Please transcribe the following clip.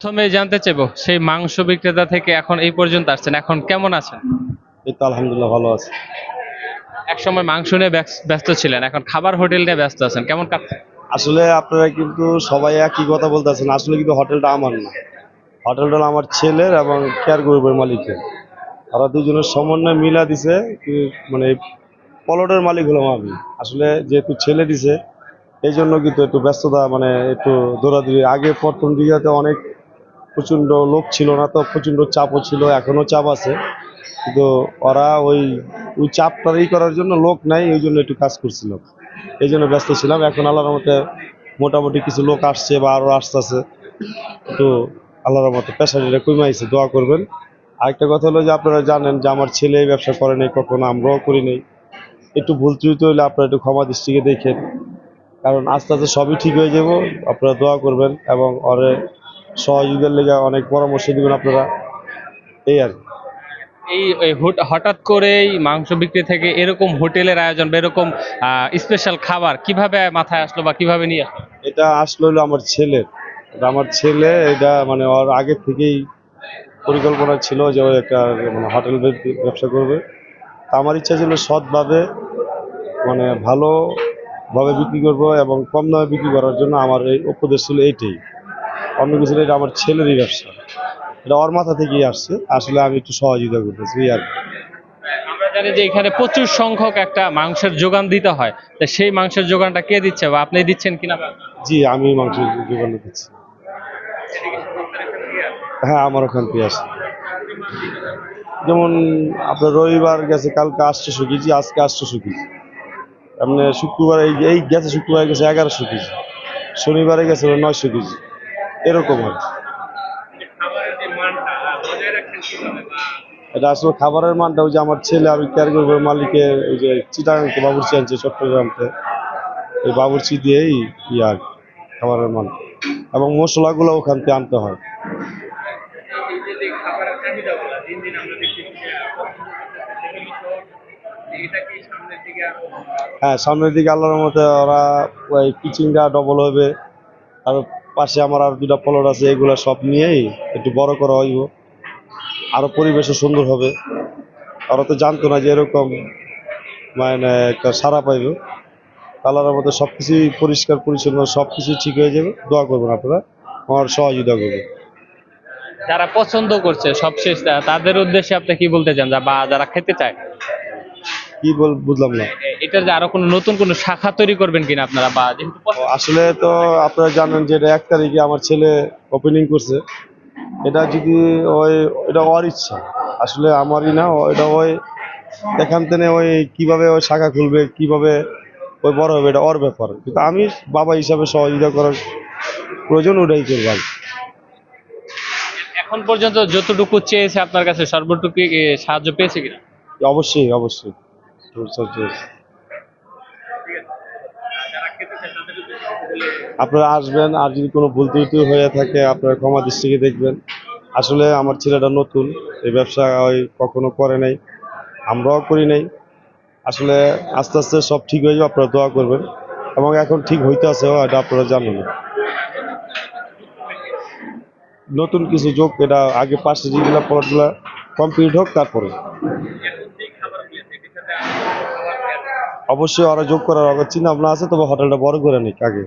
প্রথমে জানতে চাইবো সেই মাংস বিক্রেতা থেকে এখন এই পর্যন্ত আসছেন, এখন কেমন আছেন? এই তো আলহামদুলিল্লাহ ভালো আছে। একসময় মাংস নিয়ে ব্যস্ত ছিলেন, এখন খাবার হোটেল নিয়ে ব্যস্ত আছেন, কেমন কাটছে? আসলে আপনারা কিন্তু সবাই একই কথা বলতেছেন, আসলে কিন্তু হোটেলটা আমার না, হোটেলটা হলো আমার ছেলের এবং কেয়ার গ্রুপের মালিকের। ওরা দুজনের সমন্বয় মিলা দিছে কি, মানে প্লটের মালিক হলাম আমি। আসলে যেহেতু ছেলে দিছে এই জন্য কিন্তু একটু ব্যস্ততা, মানে একটু দৌড়াদৌড়ি। আগে প্রথম দিকে অনেক প্রচণ্ড লোক ছিল না, তো প্রচণ্ড চাপও ছিল, এখনো চাপ আছে। কিন্তু ওরা ওই ওই চাপটা করার জন্য লোক নাই, ওই জন্য একটু কাজ করছিল, এই জন্য ব্যস্ত ছিলাম। এখন আল্লাহর মতে মোটামুটি কিছু লোক আসছে বা আরো আসতেছে, একটু আল্লাহর মতে পেশারিরা কমে আইছে, দোয়া করবেন। আরেকটা কথা হলো যে আপনারা জানেন যে আমার ছেলে এই ব্যবসা করে নাই কখনো, আমরাও করি নাই। একটু ভুল ত্রুটি হলে আপনারা একটু ক্ষমা দৃষ্টিকে দেখেন, কারণ আস্তে আস্তে সবই ঠিক হয়ে যাব। আপনারা দোয়া করবেন এবং ওরে সহযোগিতার লেগে অনেক পরামর্শ দিবেন আপনারা, এই আর কি। হঠাৎ করেই মাংস বিক্রি থেকে এরকম হোটেলের আয়োজন বা এরকম স্পেশাল খাবার কিভাবে মাথায় আসলো বা কিভাবে নিয়ে আসলো? এটা আসলে হলো আমার ছেলের, এটা আমার ছেলে, এটা মানে ওর আগে থেকেই পরিকল্পনা ছিল যে ও একটা মানে হোটেল ব্যবসা করবে। তা আমার ইচ্ছা ছিল সৎভাবে, মানে ভালোভাবে বিক্রি করব এবং কম দামে বিক্রি করার জন্য আমার এই উপদেশ ছিল এইটাই। অন্য কিছু না, এটা আমার ছেলেরই ব্যবসা, এটা ওর মাথা থেকেই আসছে। আসলে আমি একটু সহযোগিতা করতেছি এই আর কি। আমরা জানি যে এখানে প্রচুর সংখ্যক একটা মাংসের যোগান দিতে হয়, তো সেই মাংসের যোগানটা কে দিচ্ছে বা আপনি দিচ্ছেন কিনা? জি, আমি মাংস যোগান দিচ্ছি। হ্যাঁ, আমার ওখান থেকে আসে। যেমন আপনার রবিবার গেছে, কালকে 800 কেজি, আজকে 800 কেজি। আপনার শুক্রবার এই গেছে, শুক্রবার গেছে 1100 কেজি, শনিবারে গেছে 900 কেজি, এরকম আর কি। এটা আসলে খাবারের মানটা ওই যে আমার ছেলে, আমি কেয়ার গ্রুপের মালিকের ওই যে চিটাগাং বাবুর্চি আনছে চট্টগ্রামতে, ওই বাবুর্চি দিয়েই আর কি খাবারের মান, এবং মশলাগুলো ওখান থেকে আনতে হয়। হ্যাঁ, সামনের দিকে আল্লাহর মতে ওরা ওই পিচিংটা ডবল হবে, আর পাশে আমার আর দুটা প্লট আছে, এগুলা সব নিয়েই একটু বড় করা হইব, আরো পরিবেশও সুন্দর হবে। ওরা তো জানতো না যে এরকম মানে একটা সারা পাইব। আল্লাহর মধ্যে সবকিছুই পরিষ্কার পরিচ্ছন্ন, সবকিছু ঠিক হয়ে যাবে, দোয়া করবেন আপনারা, আমার সহযোগিতা করবেন। যারা পছন্দ করছে সবশেষ তাদের উদ্দেশ্যে আপনি কি বলতে চান, বা যারা খেতে চায়? কি বুঝলাম না। এটার যে আরো কোনো নতুন কোনো শাখা তৈরি করবেন কিনা আপনারা, বা যেহেতু আসলে তো আপনারা জানেন যে এটা 1 তারিখে আমার ছেলে ওপেনিং করছে। এটা যদি ওই, এটা ওর ইচ্ছা, আসলে আমারই না, এটা ওই এখান থেকে ওই কিভাবে ওই শাখা খুলবে, কিভাবে ওই বড় হবে, এটা ওর ব্যাপার। কিন্তু আমি বাবা হিসাবে সহযোগিতা করার প্রয়োজন ওটাই করবো আর কি। এখন পর্যন্ত যতটুকু চেয়েছে আপনার কাছে সর্বটুকু সাহায্য পেয়েছে কিনা? অবশ্যই অবশ্যই। আপনারা আসবেন, আর যদি কোনো ভুল ত্রুটি হয়ে থাকে আপনারা ক্ষমা দৃষ্টিকে দেখবেন। আসলে আমার ছেলেটা নতুন, এই ব্যবসা ওই কখনো করে নাই, আমরাও করি নাই। আসলে আস্তে আস্তে সব ঠিক হয়ে যাবে, আপনারা দোয়া করবেন। এবং এখন ঠিক হইতে আছে, এটা আপনারা জানেন। নতুন কিছু যোগ, এটা আগে পাশে যেগুলো প্লটগুলো কমপ্লিট হোক তারপরে অবশ্যই ওরা যোগ করার চিন্তা ভাবনা আছে, তবে হোটেলটা বড় করে নিক আগে।